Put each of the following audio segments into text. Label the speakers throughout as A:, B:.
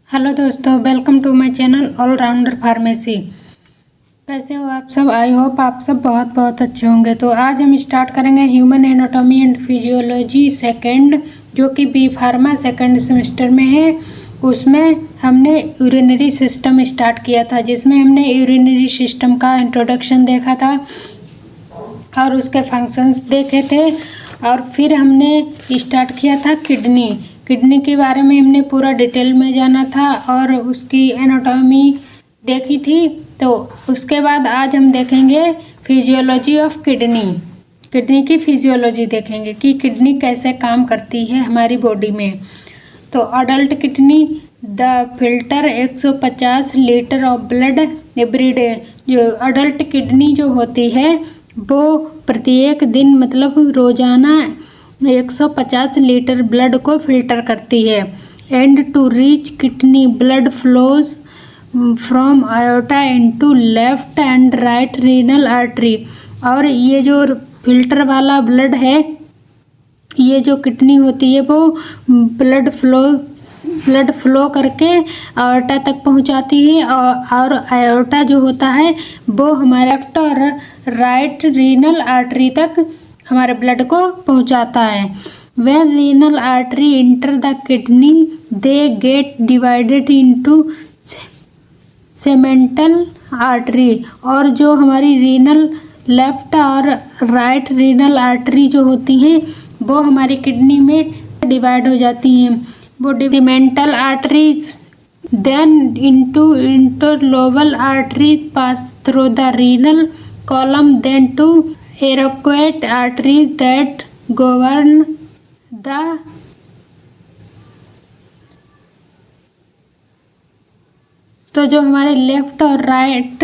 A: Hello दोस्तों, welcome to my channel allrounder pharmacy. कैसे हो आप सब? आई होप आप सब बहुत बहुत अच्छे होंगे। तो आज हम स्टार्ट करेंगे human anatomy and physiology second, जो कि बी फार्मा सेकंड सेमेस्टर में है। उसमें हमने यूरिनरी सिस्टम स्टार्ट किया था, जिसमें हमने यूरिनरी सिस्टम का इंट्रोडक्शन देखा था और उसके फंक्शंस देखे थे। और फिर हमने स्टार्ट किया था किडनी के बारे में हमने पूरा डिटेल में जाना था और उसकी एनाटॉमी देखी थी। तो उसके बाद आज हम देखेंगे फिजियोलॉजी ऑफ किडनी की फिजियोलॉजी देखेंगे कि किडनी कैसे काम करती है हमारी बॉडी में। तो adult kidney the filter 150 litre of blood every day. जो अडल्ट किडनी जो होती है वो प्रत्येक दिन मतलब रोजाना 150 लीटर ब्लड को फिल्टर करती है। And to reach kidney blood flows from aorta into left and right renal artery. और ये जो फिल्टर वाला ब्लड है, ये जो किडनी होती है वो ब्लड फ्लो करके आयोटा तक पहुंचाती है और आयोटा जो होता है वो हमारे लेफ्ट और राइट रीनल आर्टरी तक हमारे ब्लड को पहुंचाता है। When renal artery enter the kidney, they get divided into segmental artery। और जो हमारी रीनल लेफ्ट और राइट रीनल आर्टरी जो होती हैं वो हमारी किडनी में डिवाइड हो जाती हैं। वो segmental arteries then into interlobal arteries pass through the renal column then to arcuate arteries that govern the तो जो हमारे लेफ्ट और राइट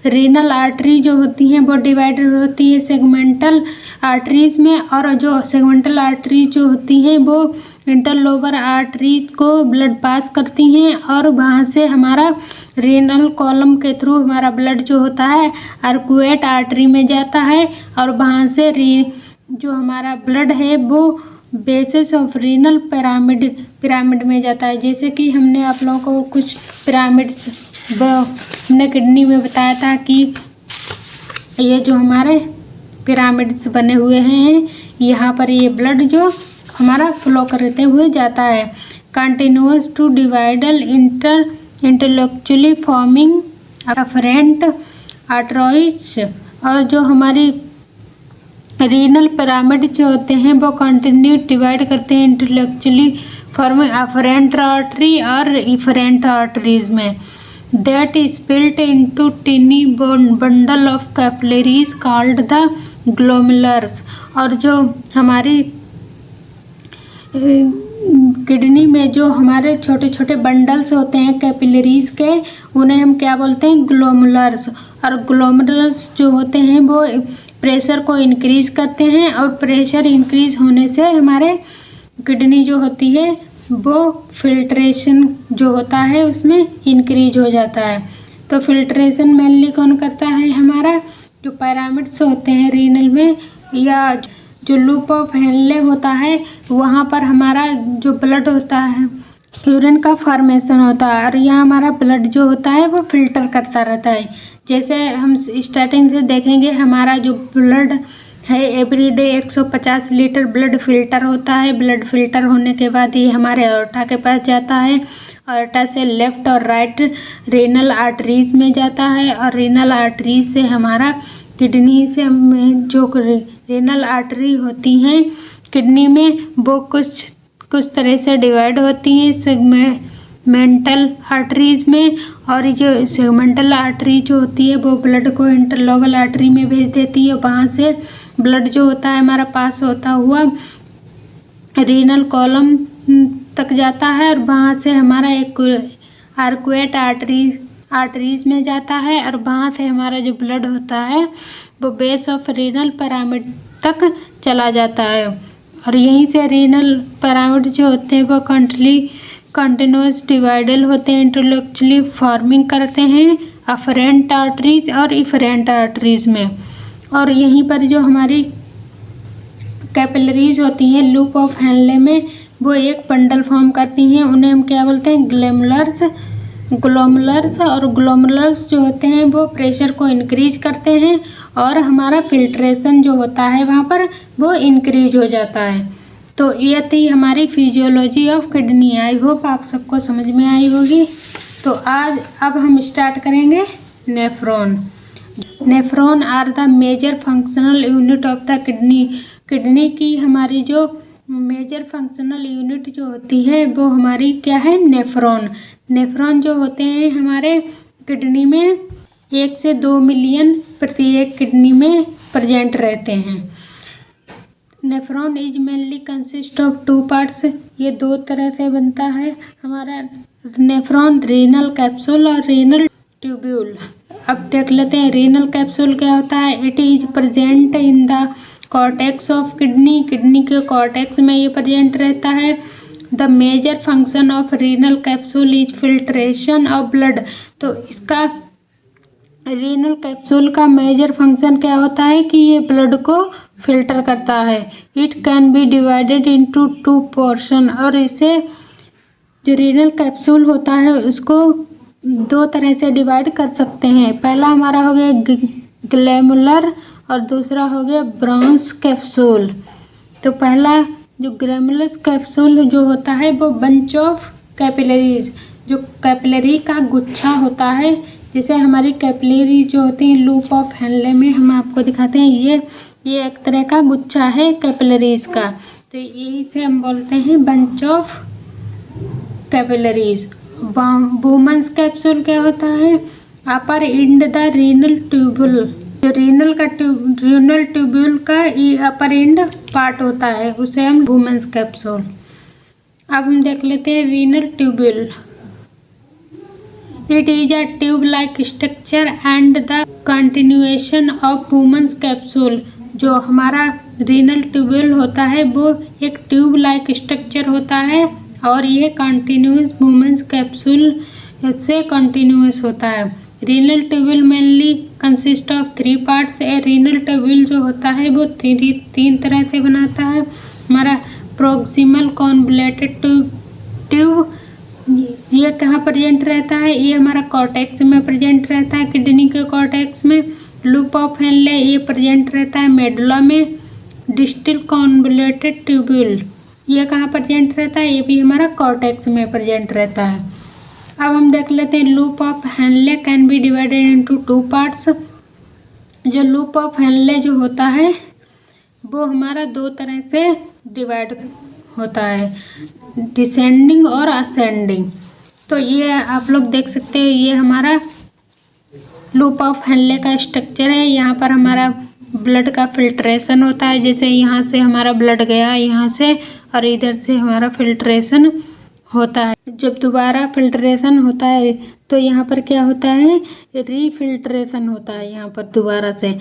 A: रीनल आर्टरी जो होती हैं वो डिवाइडेड होती है सेगमेंटल आर्टरीज में। और जो सेगमेंटल आर्टरी जो होती हैं वो इंटरलोबर आर्टरीज को ब्लड पास करती हैं और वहाँ से हमारा रीनल कॉलम के थ्रू हमारा ब्लड जो होता है आर्कुएट आर्टरी में जाता है और वहाँ से जो हमारा ब्लड है वो बेसिस ऑफ रीनल पिरामिड में जाता है। जैसे कि हमने आप लोगों को कुछ पिरामिड्स हमने किडनी में बताया था कि ये जो हमारे पिरामिड्स बने हुए हैं, यहाँ पर ये ब्लड जो हमारा फ्लो करते हुए जाता है continuous to divide intellectually forming afferent arteries. और जो हमारी रीनल पिरामिड जो होते हैं वो कंटिन्यू डिवाइड करते हैं इंटेलेक्चुअली फॉर्मिंग अफरेंट आर्टरी और इफरेंट आर्टरीज में। That is split into टिनी bundle of capillaries called the glomerulus. और जो हमारी किडनी में जो हमारे छोटे छोटे बंडल्स होते हैं कैपिलरीज के, उन्हें हम क्या बोलते हैं? ग्लोमेरुलस। और ग्लोमेरुलस जो होते हैं वो प्रेशर को इंक्रीज करते हैं और प्रेशर इंक्रीज होने से हमारे किडनी जो होती है वो फिल्ट्रेशन जो होता है उसमें इंक्रीज हो जाता है। तो फिल्ट्रेशन मेनली कौन करता है? हमारा जो पिरामिड्स होते हैं रीनल में, या जो लूप ऑफ हेनले होता है वहाँ पर हमारा जो ब्लड होता है यूरिन का फॉर्मेशन होता है और यहाँ हमारा ब्लड जो होता है वो फिल्टर करता रहता है। जैसे हम स्टार्टिंग से देखेंगे, हमारा जो ब्लड है एवरीडे 150 लीटर ब्लड फिल्टर होता है। ब्लड फिल्टर होने के बाद ये हमारे आयोटा के पास जाता है, आयोटा से लेफ्ट और राइट रीनल आर्टरीज में जाता है और रीनल आर्टरीज से हमारा किडनी से जो रीनल आर्टरी होती हैं किडनी में वो कुछ तरह से डिवाइड होती हैं सेगमेंटल आर्टरीज में। और जो सेगमेंटल आर्टरी जो होती है वो ब्लड को इंटरलोबल आर्टरी में भेज देती है। वहाँ से ब्लड जो होता है हमारा पास होता हुआ रीनल कॉलम तक जाता है और वहाँ से हमारा एक आर्कुएट आर्टरीज में जाता है और वहाँ से हमारा जो ब्लड होता है वो बेस ऑफ रीनल पिरामिड तक चला जाता है। और यहीं से रीनल पिरामिड जो होते हैं वो कंटिन्यूअस डिवाइडल होते हैं, इंटेलेक्चुअली फॉर्मिंग करते हैं अफरेंट आर्टरीज और इफरेंट आर्टरीज में। और यहीं पर जो हमारी कैपिलरीज होती हैं लूप ऑफ हेनले में, वो एक बंडल फॉर्म करती हैं, उन्हें हम क्या बोलते हैं, ग्लोमेरुलस। ग्लोमेरुलस और ग्लोमेरुलस जो होते हैं वो प्रेशर को इंक्रीज करते हैं और हमारा फिल्ट्रेशन जो होता है वहाँ पर वो इंक्रीज हो जाता है। तो ये थी हमारी physiology of kidney. I hope आप सबको समझ में आई होगी। तो अब हम स्टार्ट करेंगे nephron. Nephron are the major functional unit of the kidney. Kidney की हमारी जो मेजर फंक्शनल यूनिट जो होती है वो हमारी क्या है, नेफ्रॉन। नेफ्रॉन जो होते हैं हमारे किडनी में 1 से 2 मिलियन प्रत्येक किडनी में प्रेजेंट रहते हैं। Nephron is mainly consist of 2 parts. ये 2 तरह से बनता है हमारा नेफ्रॉन, रीनल कैप्सूल और रीनल ट्यूब्यूल। अब देख लेते हैं रीनल कैप्सूल क्या होता है। It is present in the cortex of kidney. Kidney के कॉर्टेक्स में ये प्रेजेंट रहता है। The major function of renal capsule is filtration of blood. तो इसका रीनल कैप्सूल का मेजर फंक्शन क्या होता है कि ये ब्लड को फिल्टर करता है। It can be divided into 2 portion. और इसे जो रीनल कैप्सूल होता है उसको 2 तरह से डिवाइड कर सकते हैं। पहला हमारा हो गया ग्लैमुलर और दूसरा हो गया ब्रॉन्ज कैप्सूल। तो पहला जो ग्लैमुलस कैप्सूल जो होता है वो बंच ऑफ कैपिलरीज, जो कैपिलरी का गुच्छा होता है। जैसे हमारी कैपिलरी जो होती है लूप ऑफ हेनले में हम आपको दिखाते हैं, ये एक तरह का गुच्छा है कैपिलरीज का। तो यही से हम बोलते हैं bunch of capillaries. Bowman's capsule क्या होता है, upper end the renal tubule. जो रीनल ट्यूब्यूल का ये अपर एंड पार्ट होता है उसे हम वुमेन्स कैप्सूल। अब हम देख लेते हैं renal tubule. It is a tube like structure and the continuation of Bowman's capsule. जो हमारा रीनल ट्यूब्यूल होता है वो एक ट्यूब लाइक स्ट्रक्चर होता है और ये कंटिन्यूस वुमेन्स कैप्सूल से कंटिन्यूस होता है। Renal tubule mainly consist of 3 parts. A renal tubule जो होता है वो 3 तरह से बनाता है। हमारा प्रोक्सिमल कॉन्वोल्यूटेड ट्यूब, ये कहाँ प्रेजेंट रहता है, ये हमारा कॉर्टेक्स में प्रेजेंट रहता है, किडनी के कॉर्टेक्स में। लूप ऑफ हेनले ये प्रेजेंट रहता है मेडुला में। डिस्टल कॉन्वोल्यूटेड ट्यूब्यूल ये कहाँ प्रेजेंट रहता है, ये भी हमारा कॉर्टेक्स में प्रेजेंट रहता है। अब हम देख लेते हैं loop of Henley can be divided into 2 parts. जो लूप ऑफ हेनले जो होता है वो हमारा 2 तरह से डिवाइड होता है, डिसेंडिंग और असेंडिंग। तो ये आप लोग देख सकते हैं, ये हमारा लूप ऑफ हेनले का स्ट्रक्चर है। यहाँ पर हमारा ब्लड का फिल्ट्रेशन होता है। जैसे यहाँ से हमारा ब्लड गया यहाँ से और इधर से हमारा फिल्ट्रेशन होता है। जब दोबारा फिल्ट्रेशन होता है तो यहाँ पर क्या होता है, रीफिल्ट्रेशन होता है यहाँ पर दोबारा से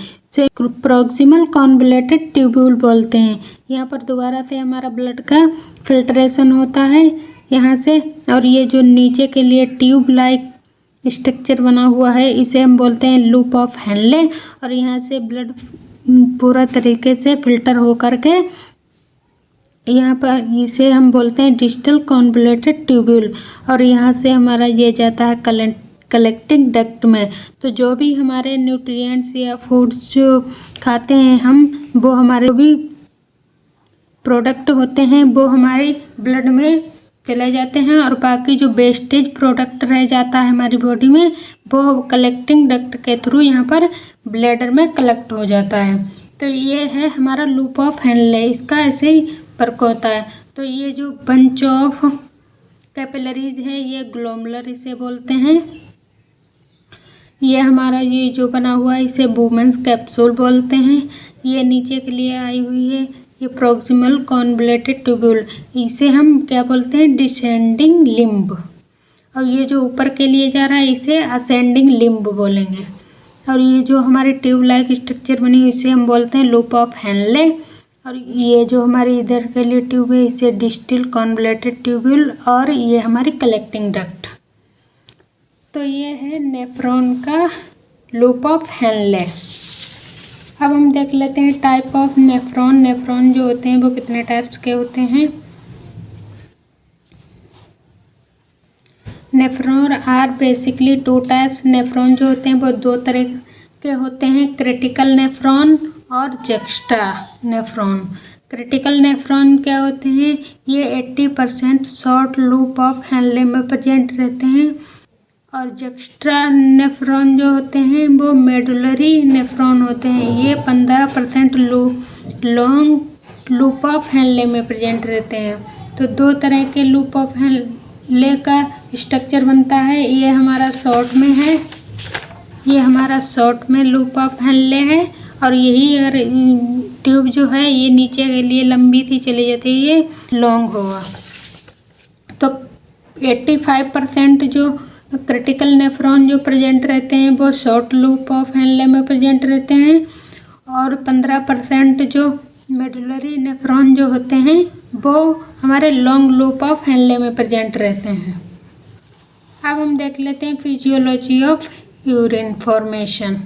A: प्रोक्सिमल कॉन्वोल्यूटेड ट्यूब्यूल बोलते हैं। यहाँ पर दोबारा से हमारा ब्लड का फिल्ट्रेशन होता है यहाँ से। और ये जो नीचे के लिए ट्यूब लाइक स्ट्रक्चर बना हुआ है इसे हम बोलते हैं लूप ऑफ हेनले। और यहाँ से ब्लड पूरा तरीके से फिल्टर हो करके यहाँ पर इसे हम बोलते हैं डिस्टल कॉन्वोल्यूटेड ट्यूब्यूल। और यहाँ से हमारा ये जाता है कलेक्टिंग डक्ट में। तो जो भी हमारे न्यूट्रिएंट्स या फूड्स जो खाते हैं हम, वो हमारे भी प्रोडक्ट होते हैं वो हमारे ब्लड में चले जाते हैं और बाकी जो वेस्टेज प्रोडक्ट रह जाता है हमारी बॉडी में वो कलेक्टिंग डक्ट के थ्रू यहाँ पर ब्लैडर में कलेक्ट हो जाता है। तो ये है हमारा लूप ऑफ हेनले, इसका ऐसे ही वर्क होता है। तो ये जो बंच ऑफ कैपिलरीज है ये ग्लोमेरुलर इसे बोलते हैं। ये हमारा ये जो बना हुआ है इसे वुमेन्स कैप्सूल बोलते हैं। ये नीचे के लिए आई हुई है ये प्रोक्सिमल कॉन्वोल्यूटेड ट्यूब्यूल, इसे हम क्या बोलते हैं, डिसेंडिंग लिम्ब। और ये जो ऊपर के लिए जा रहा है इसे असेंडिंग लिम्ब बोलेंगे। और ये जो हमारे ट्यूब लाइक स्ट्रक्चर बनी हुई इसे हम बोलते हैं लूप ऑफ हेनले। और ये जो हमारी इधर के लिए ट्यूब है इसे डिस्टल कॉन्वोल्यूटेड ट्यूब्यूल। और ये हमारी कलेक्टिंग डक्ट। तो ये है नेफ्रॉन का लूप ऑफ हेनले। अब हम देख लेते हैं टाइप ऑफ नेफ्रॉन। नेफ्रॉन जो होते हैं वो कितने टाइप्स के होते हैं। Nephron are basically two types. Nephron जो होते हैं वो दो तरह के होते हैं, क्रिटिकल नेफ्रॉन और जक्स्टा नेफ्रॉन। क्रिटिकल नेफ्रॉन क्या होते हैं, ये 80% शॉर्ट लूप ऑफ हेनले में प्रेजेंट रहते हैं। और जक्स्ट्रा नेफ्रॉन जो होते हैं वो मेडुलरी नेफ्रॉन होते हैं, ये 15% लॉन्ग लूप ऑफ हेनले में प्रेजेंट रहते हैं। तो दो तरह के लूप ऑफ हेनले का स्ट्रक्चर बनता है। ये हमारा शॉर्ट में है, ये हमारा शॉर्ट में लूप ऑफ हेनले है, और यही अगर ट्यूब जो है ये नीचे के लिए लंबी थी चली जाती है, ये लॉन्ग होगा। तो 85% जो क्रिटिकल नेफ्रॉन जो प्रेजेंट रहते हैं वो शॉर्ट लूप ऑफ हेनले में प्रेजेंट रहते हैं, और 15% जो मेडुलरी नेफ्रॉन जो होते हैं वो हमारे लॉन्ग लूप ऑफ हेनले में प्रेजेंट रहते हैं। अब हम देख लेते हैं physiology of urine formation.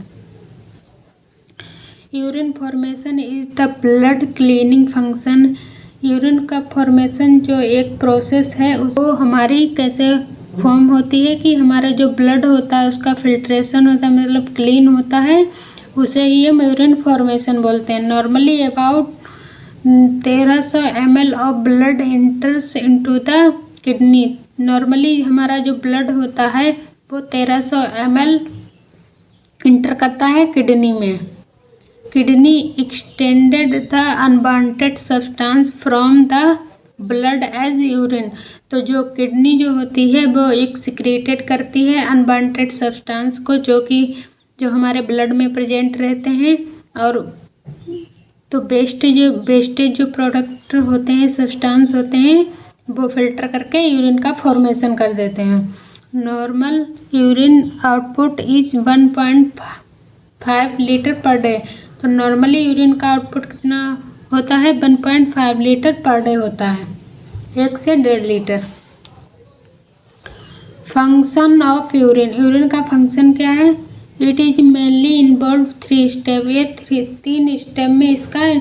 A: Urine formation is the blood cleaning function. Urine का फॉर्मेशन जो एक प्रोसेस है वो हमारी कैसे फॉर्म होती है कि हमारा जो ब्लड होता है उसका फिल्ट्रेशन होता है, मतलब क्लीन होता है, उसे ही हम यूरिन फॉर्मेशन बोलते हैं। Normally about 1300 ml of blood enters into the kidney. Normally हमारा जो ब्लड होता है वो 1300 ml इंटर करता है किडनी में। Kidney extended the unwanted substance from the blood as urine. तो जो किडनी जो होती है वो एक सिक्रेटेड करती है अनवांटेड सब्सटेंस को, जो हमारे ब्लड में प्रेजेंट रहते हैं। और तो वेस्टेज जो प्रोडक्ट होते हैं, सब्सटेंस होते हैं, वो फिल्टर करके यूरिन का फॉर्मेशन कर देते हैं। Normal urine output is 1.5 litre per day. तो नॉर्मली यूरिन का आउटपुट कितना होता है, 1.5 लीटर पर डे होता है, 1 से 1.5 litre. Function of urine. Urine का फंक्शन क्या है, it is mainly involve 3 step. ये 3 स्टेप में इसका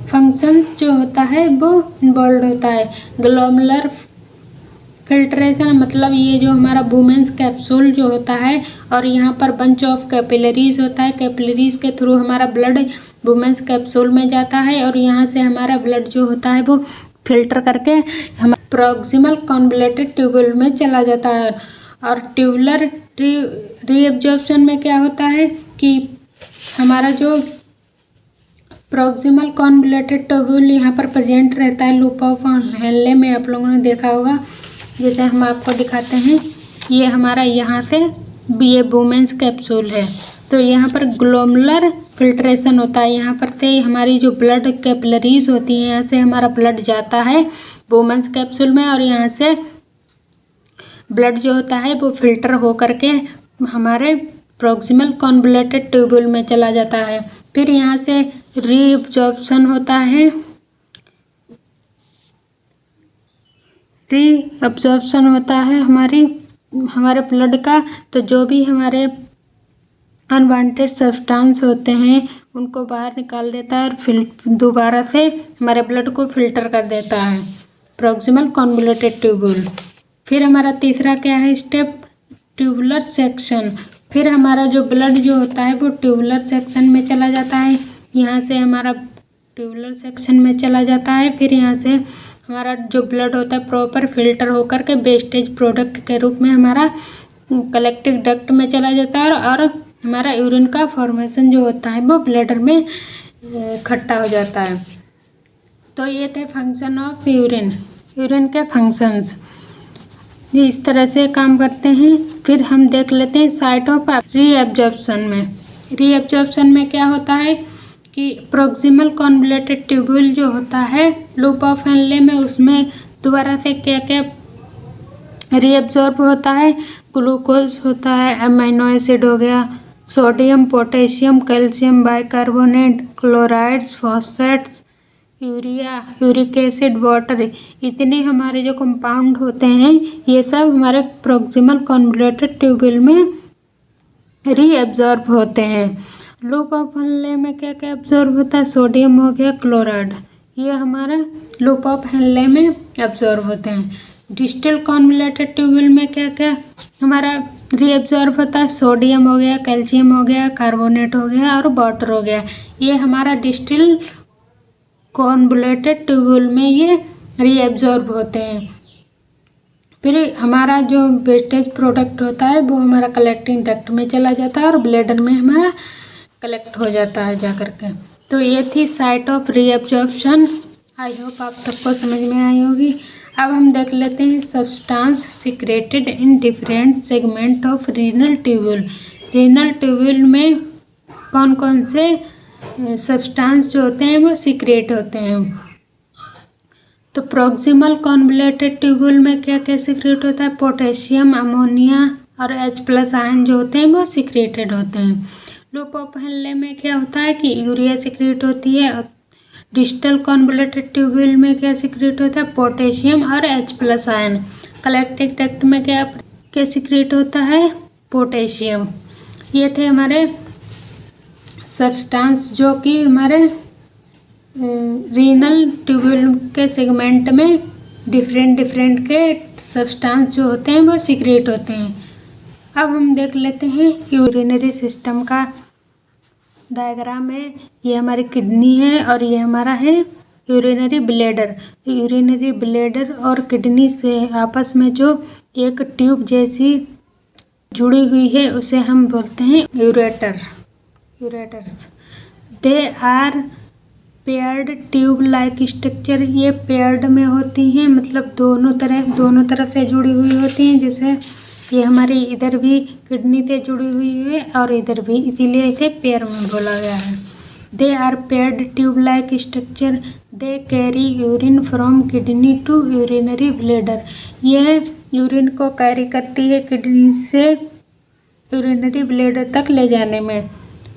A: फंक्शन जो होता है वो इन्वॉल्व होता है। ग्लोमुलर फिल्ट्रेशन, मतलब ये जो हमारा वुमेन्स कैप्सूल जो होता है, और यहाँ पर बंच ऑफ कैपिलरीज होता है। कैपिलरीज के थ्रू हमारा ब्लड वुमेन्स कैप्सूल में जाता है, और यहाँ से हमारा ब्लड जो होता है वो फिल्टर करके हम प्रॉक्सिमल कॉन्वोल्यूटेड ट्यूब्यूल में चला जाता है। और ट्यूबुलर रीएब्जॉर्प्शन में क्या होता है कि हमारा जो प्रॉक्सिमल कॉन्वोल्यूटेड ट्यूब्यूल यहाँ पर प्रेजेंट रहता है लूप ऑफ हेनले में, आप लोगों ने देखा होगा। जैसे हम आपको दिखाते हैं, ये हमारा यहाँ से ये वुमेन्स कैप्सूल है, तो यहाँ पर ग्लोमुलर फिल्ट्रेशन होता है। यहाँ पर से हमारी जो ब्लड कैपिलरीज होती हैं, यहाँ से हमारा ब्लड जाता है वुमेन्स कैप्सूल में, और यहाँ से ब्लड जो होता है वो फिल्टर हो करके हमारे प्रॉक्सिमल कॉन्वोल्यूटेड ट्यूब्यूल में चला जाता है। फिर यहाँ से रीअब्जॉर्प्शन होता है, रीअब्जॉर्प्शन होता है हमारे ब्लड का। तो जो भी हमारे अनवांटेड सब्सटेंस होते हैं उनको बाहर निकाल देता है, और दोबारा से हमारे ब्लड को फिल्टर कर देता है प्रॉक्सिमल कॉन्वोल्यूटेड ट्यूब्यूल। फिर हमारा तीसरा क्या है स्टेप, ट्यूबुलर सेक्शन। फिर हमारा जो ब्लड जो होता है वो ट्यूबुलर सेक्शन में चला जाता है। यहाँ से हमारा ट्यूबुलर सेक्शन में चला जाता है। फिर यहाँ से हमारा जो ब्लड होता है प्रॉपर फिल्टर होकर के वेस्टेज प्रोडक्ट के रूप में हमारा कलेक्टिव डक्ट में चला जाता है, और हमारा यूरिन का फॉर्मेशन जो होता है वो ब्लैडर में इकट्ठा हो जाता है। तो ये थे फंक्शन ऑफ यूरिन के फंक्शंस, ये इस तरह से काम करते हैं। फिर हम देख लेते हैं साइट ऑफ रीअब्जॉर्प्शन में। रीअब्जॉर्प्शन में क्या होता है कि प्रॉक्सिमल कॉन्वोल्यूटेड ट्यूब्यूल जो होता है लूप ऑफ हेनले में, उसमें दोबारा से क्या क्या रीअब्जॉर्ब होता है, ग्लूकोज होता है, अमीनो एसिड हो गया, sodium, potassium, calcium, bicarbonate, chlorides, phosphates, urea, uric acid, water, इतने हमारे जो कंपाउंड होते हैं ये सब हमारे प्रॉक्सिमल कॉन्वोल्यूटेड ट्यूब्यूल में रीअब्जॉर्ब होते हैं। लूप ऑफ हेनले में क्या क्या एब्जॉर्ब होता है, सोडियम हो गया, क्लोराइड, ये हमारा लूप ऑफ हेनले में एब्जॉर्ब होते हैं। डिस्टल कॉन्वलेटेड ट्यूब्यूल में क्या क्या हमारा रीअब्जॉर्ब होता है, सोडियम हो गया, कैल्शियम हो गया, कार्बोनेट हो गया और वाटर हो गया। ये हमारा डिस्टल कॉन्वलेटेड ट्यूब्यूल में ये रीअब्जॉर्ब होते हैं। फिर हमारा जो वेस्टेज प्रोडक्ट होता है वो हमारा कलेक्टिंग डक्ट में चला जाता है और ब्लैडर में हमारा कलेक्ट हो जाता है जा करके। तो ये थी site of reabsorption. I hope आप सबको समझ में आई होगी। अब हम देख लेते हैं substance secreted in different segment of renal tubule. Renal tubule में कौन कौन से सब्सटेंस जो होते हैं वो सीक्रेट होते हैं। तो प्रोक्सिमल कॉन्वलेटेड ट्यूब्यूल में क्या क्या सीक्रेट होता है, पोटेशियम, अमोनिया और H+ आयन जो होते हैं वो सीक्रेटेड होते हैं। लूप ऑफ हेनले में क्या होता है कि यूरिया सीक्रेट होती है। डिस्टल कॉन्वलेटेड ट्यूब्यूल में क्या सीक्रेट होता है, पोटेशियम और H+ आयन। कलेक्टिंग डक्ट में क्या सीक्रेट होता है, पोटेशियम। ये थे हमारे सब्सटेंस जो कि हमारे रीनल ट्यूब्यूल के सेगमेंट में डिफरेंट के सब्सटेंस जो होते हैं वो सीक्रेट होते हैं। अब हम देख लेते हैं यूरिनरी सिस्टम का डायग्राम है। ये हमारी किडनी है और ये हमारा है यूरिनरी ब्लैडर। यूरिनरी ब्लैडर और किडनी से आपस में जो एक ट्यूब जैसी जुड़ी हुई है उसे हम बोलते हैं ureters. They are paired tube like structure. ये पेयर्ड में होती हैं, मतलब दोनों तरफ से जुड़ी हुई होती हैं। जैसे ये हमारी इधर भी किडनी से जुड़ी हुई है और इधर भी, इसीलिए इसे पेयर में बोला गया है। They are paired tube like structure. They carry urine from kidney to urinary bladder. ये यूरिन को कैरी करती है किडनी से यूरिनरी ब्लैडर तक ले जाने में।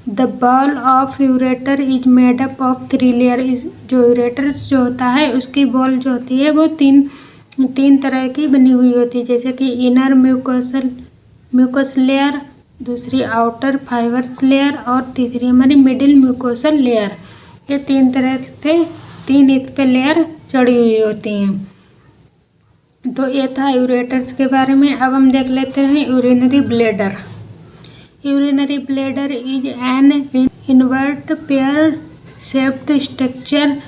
A: The ball of ureter is made up of 3 layer. जो यूरेटर्स जो होता है उसकी बॉल जो होती है वो तीन तरह की बनी हुई होती है। जैसे कि इनर म्यूकस लेयर, दूसरी आउटर फाइबर्स लेयर और तीसरी हमारी मिडिल म्यूकोसल लेयर। ये 3 तरह से 3 इस पे लेयर चढ़ी हुई होती हैं। तो ये था यूरेटर्स के बारे में। अब हम देख लेते हैं urinary bladder. Urinary bladder is an invert pear shaped structure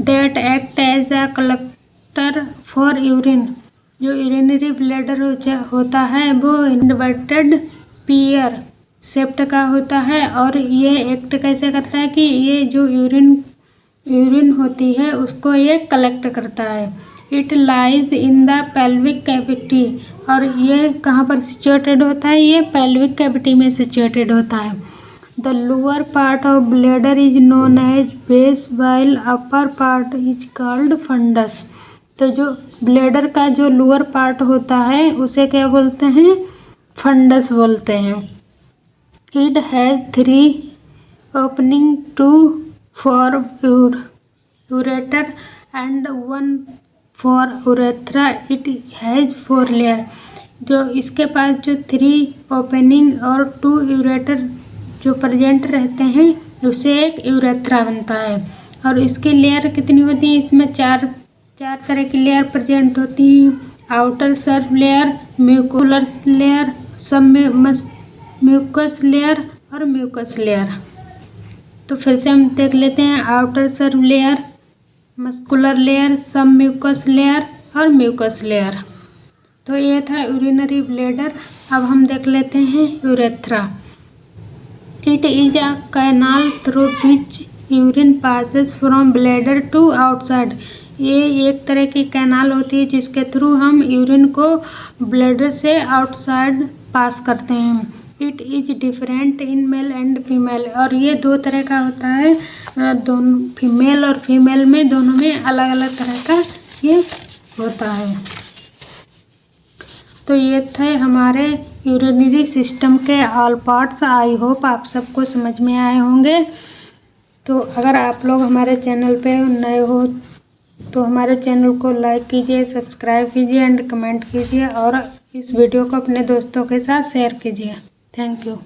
A: that act as a collector for urine. जो यूरिनरी ब्लैडर होता है वो इन्वर्टेड पेयर शेप्ड का होता है और ये एक्ट कैसे करता है कि ये जो यूरिन होती है उसको ये कलेक्ट करता है। It lies in the pelvic cavity. और ये कहाँ पर सिचुएटेड होता है, ये पेल्विक कैविटी में सिचुएटेड होता है। The lower part of bladder is known as base while upper part is called fundus. तो जो ब्लैडर का जो लोअर पार्ट होता है उसे क्या बोलते हैं, फंडस बोलते हैं। It has 3 opening, 2 for ureter and 1 for urethra. It has 4 layer. जो इसके पास जो 3 ओपनिंग और 2 यूरेटर जो प्रेजेंट रहते हैं उससे एक यूरेथ्रा बनता है। और इसकी लेयर कितनी होती है, इसमें चार तरह की लेयर प्रेजेंट होती हैं। आउटर सर्फ लेयर, म्यूकुलर लेयर, सब म्यूकस लेयर और म्यूकस लेयर। तो फिर से हम देख लेते हैं, outer Surf layer, muscular layer, सब म्यूकस लेयर और म्यूकस लेयर। तो ये था यूरिनरी ब्लैडर। अब हम देख लेते हैं urethra. It is a canal through which urine passes from bladder to outside. ये एक तरह की कैनाल होती है जिसके थ्रू हम यूरिन को ब्लैडर से आउटसाइड पास करते हैं। It is different in male and female. और ये 2 तरह का होता है, दोनों मेल और फीमेल में दोनों में अलग अलग तरह का ये होता है। तो ये थे हमारे यूरिनरी सिस्टम के ऑल पार्ट्स। आई होप आप सबको समझ में आए होंगे। तो अगर आप लोग हमारे चैनल पे नए हो तो हमारे चैनल को लाइक कीजिए, सब्सक्राइब कीजिए एंड कमेंट कीजिए और इस वीडियो को अपने दोस्तों के साथ शेयर कीजिए। Thank you.